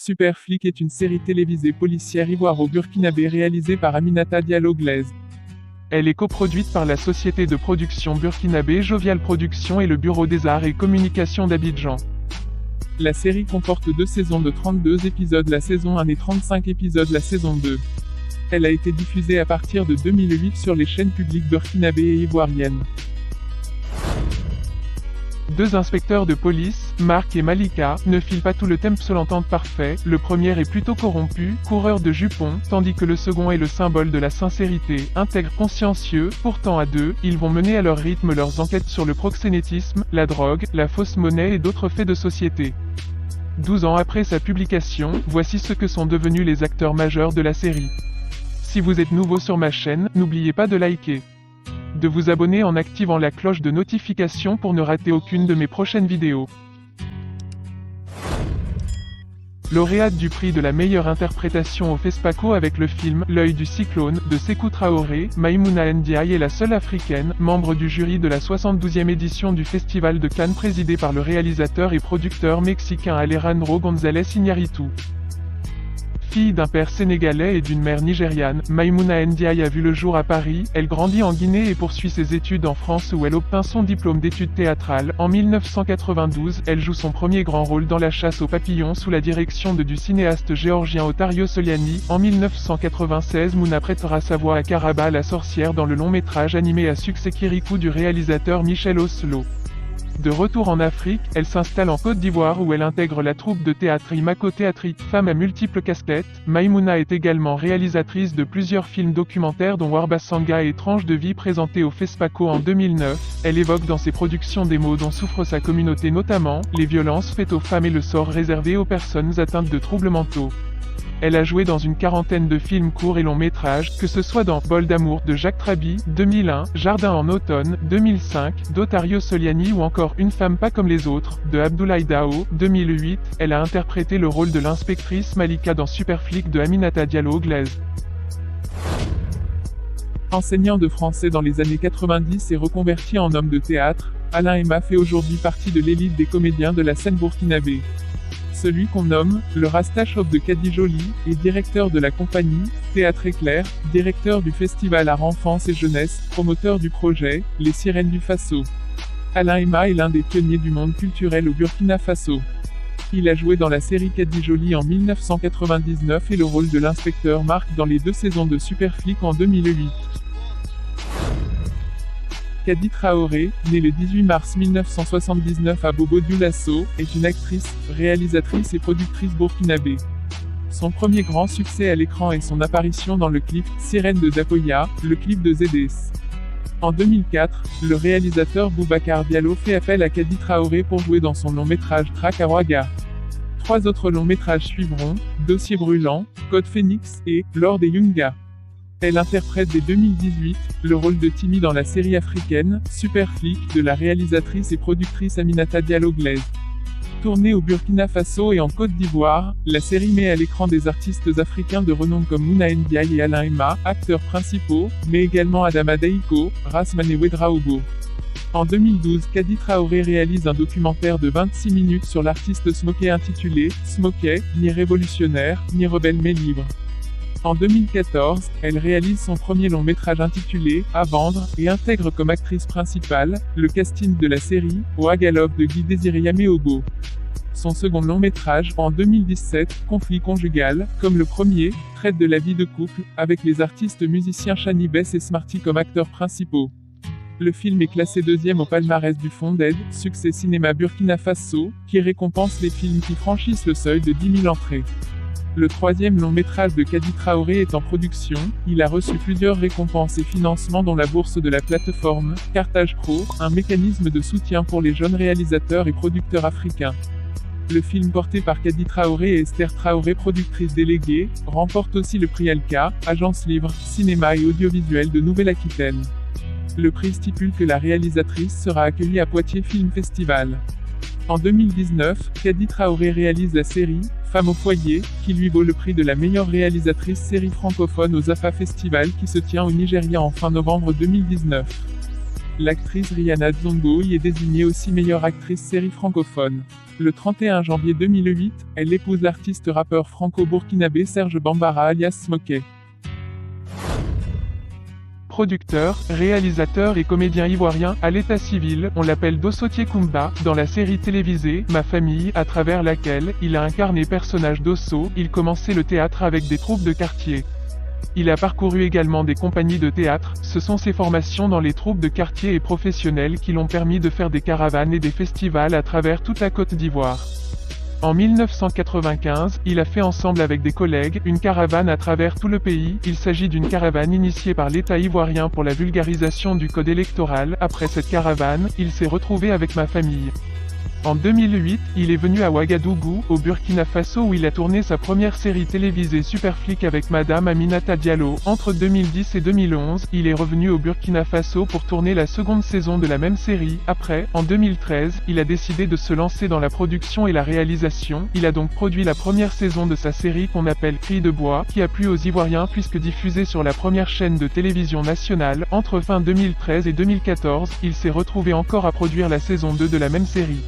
Super Flic est une série télévisée policière ivoiro-burkinabé réalisée par Aminata Diallo Glaise. Elle est coproduite par la société de production burkinabé Jovial Productions et le Bureau des Arts et Communications d'Abidjan. La série comporte 2 saisons de 32 épisodes la saison 1 et 35 épisodes la saison 2. Elle a été diffusée à partir de 2008 sur les chaînes publiques burkinabé et ivoiriennes. 2 inspecteurs de police, Marc et Malika, ne filent pas tout le tempo selon l'entente parfait, le premier est plutôt corrompu, coureur de jupons, tandis que le second est le symbole de la sincérité, intègre consciencieux, pourtant à 2, ils vont mener à leur rythme leurs enquêtes sur le proxénétisme, la drogue, la fausse monnaie et d'autres faits de société. 12 ans après sa publication, voici ce que sont devenus les acteurs majeurs de la série. Si vous êtes nouveau sur ma chaîne, n'oubliez pas de liker, de vous abonner en activant la cloche de notification pour ne rater aucune de mes prochaines vidéos. Lauréate du prix de la meilleure interprétation au FESPACO avec le film « L'œil du cyclone » de Sékou Traoré, Maïmouna Ndiaye est la seule africaine, membre du jury de la 72e édition du Festival de Cannes présidé par le réalisateur et producteur mexicain Alejandro González Iñárritu. Fille d'un père sénégalais et d'une mère nigériane, Maïmouna Ndiaye a vu le jour à Paris, elle grandit en Guinée et poursuit ses études en France où elle obtint son diplôme d'études théâtrales. En 1992, elle joue son premier grand rôle dans La chasse aux papillons sous la direction du cinéaste géorgien Otario Soliani. En 1996, Mouna prêtera sa voix à Karaba la sorcière dans le long-métrage animé à succès Kirikou du réalisateur Michel Oslo. De retour en Afrique, elle s'installe en Côte d'Ivoire où elle intègre la troupe de théâtre Imako Théâtrique. Femme à multiples casquettes, Maïmouna est également réalisatrice de plusieurs films documentaires dont Warbasanga et Tranche de vie présenté au FESPACO en 2009. Elle évoque dans ses productions des maux dont souffre sa communauté, notamment les violences faites aux femmes et le sort réservé aux personnes atteintes de troubles mentaux. Elle a joué dans une quarantaine de films courts et longs métrages, que ce soit dans Bol d'amour de Jacques Traby, 2001, Jardin en automne, 2005, d'Otario Soliani ou encore Une femme pas comme les autres, de Abdoulaye Dao, 2008. Elle a interprété le rôle de l'inspectrice Malika dans Super Flic de Aminata Diallo Glaise. Enseignant de français dans les années 90 et reconverti en homme de théâtre, Alain Emma fait aujourd'hui partie de l'élite des comédiens de la scène burkinabé. Celui qu'on nomme le Rasta Chauve de Kadi Jolie, est directeur de la compagnie Théâtre Éclair, directeur du festival Art Enfance et Jeunesse, promoteur du projet Les Sirènes du Faso. Alain Emma est l'un des pionniers du monde culturel au Burkina Faso. Il a joué dans la série Kadi Jolie en 1999 et le rôle de l'inspecteur Marc dans les 2 saisons de Super Flic en 2008. Kadi Traoré, née le 18 mars 1979 à Bobo-Dioulasso, est une actrice, réalisatrice et productrice burkinabé. Son premier grand succès à l'écran est son apparition dans le clip « Sirène de Dakoya », le clip de ZDS. En 2004, le réalisateur Boubacar Diallo fait appel à Kadi Traoré pour jouer dans son long-métrage Traque à Ouaga. 3 autres longs-métrages suivront, Dossier brûlant, Code Phoenix et Lord et Yunga. Elle interprète dès 2018 le rôle de Timmy dans la série africaine Super Flic de la réalisatrice et productrice Aminata Diallo Glaise. Tournée au Burkina Faso et en Côte d'Ivoire, la série met à l'écran des artistes africains de renom comme Mouna Ndiaye et Alain Emma, acteurs principaux, mais également Adama Daiko, Rasman et Ouedraogo. En 2012, Kadi Traoré réalise un documentaire de 26 minutes sur l'artiste Smokey intitulé « Smokey, ni révolutionnaire, ni rebelle mais libre ». En 2014, elle réalise son premier long métrage intitulé « À vendre » et intègre comme actrice principale, le casting de la série « Ouagalov » de Guy Désiré Yaméogo. Son second long métrage, en 2017, Conflit conjugal, comme le premier, traite de la vie de couple, avec les artistes musiciens Chani Bess et Smarty comme acteurs principaux. Le film est classé 2e au palmarès du Fonds d'aide, Succès Cinéma Burkina Faso, qui récompense les films qui franchissent le seuil de 10 000 entrées. Le 3e long-métrage de Kadi Traoré est en production, il a reçu plusieurs récompenses et financements dont la bourse de la plateforme Cartage Pro, un mécanisme de soutien pour les jeunes réalisateurs et producteurs africains. Le film porté par Kadi Traoré et Esther Traoré, productrice déléguée, remporte aussi le prix Alka, agence livre, cinéma et audiovisuel de Nouvelle-Aquitaine. Le prix stipule que la réalisatrice sera accueillie à Poitiers Film Festival. En 2019, Kadi Traoré réalise la série Femme au foyer, qui lui vaut le prix de la meilleure réalisatrice série francophone aux AFA Festival qui se tient au Nigeria en fin novembre 2019. L'actrice Rihanna Dzongo y est désignée aussi meilleure actrice série francophone. Le 31 janvier 2008, elle épouse l'artiste rappeur franco-burkinabé Serge Bambara alias Smokey. Producteur, réalisateur et comédien ivoirien, à l'état civil, on l'appelle Dossotier Kumba, dans la série télévisée « Ma famille », à travers laquelle il a incarné personnage d'Osso. Il commençait le théâtre avec des troupes de quartier. Il a parcouru également des compagnies de théâtre. Ce sont ses formations dans les troupes de quartier et professionnelles qui l'ont permis de faire des caravanes et des festivals à travers toute la Côte d'Ivoire. En 1995, il a fait ensemble avec des collègues, une caravane à travers tout le pays. Il s'agit d'une caravane initiée par l'État ivoirien pour la vulgarisation du code électoral. Après cette caravane, il s'est retrouvé avec Ma famille. En 2008, il est venu à Ouagadougou, au Burkina Faso où il a tourné sa première série télévisée Superflic avec Madame Aminata Diallo. Entre 2010 et 2011, il est revenu au Burkina Faso pour tourner la seconde saison de la même série. Après, en 2013, il a décidé de se lancer dans la production et la réalisation. Il a donc produit la première saison de sa série qu'on appelle Cris de bois, qui a plu aux Ivoiriens puisque diffusée sur la première chaîne de télévision nationale. Entre fin 2013 et 2014, il s'est retrouvé encore à produire la saison 2 de la même série.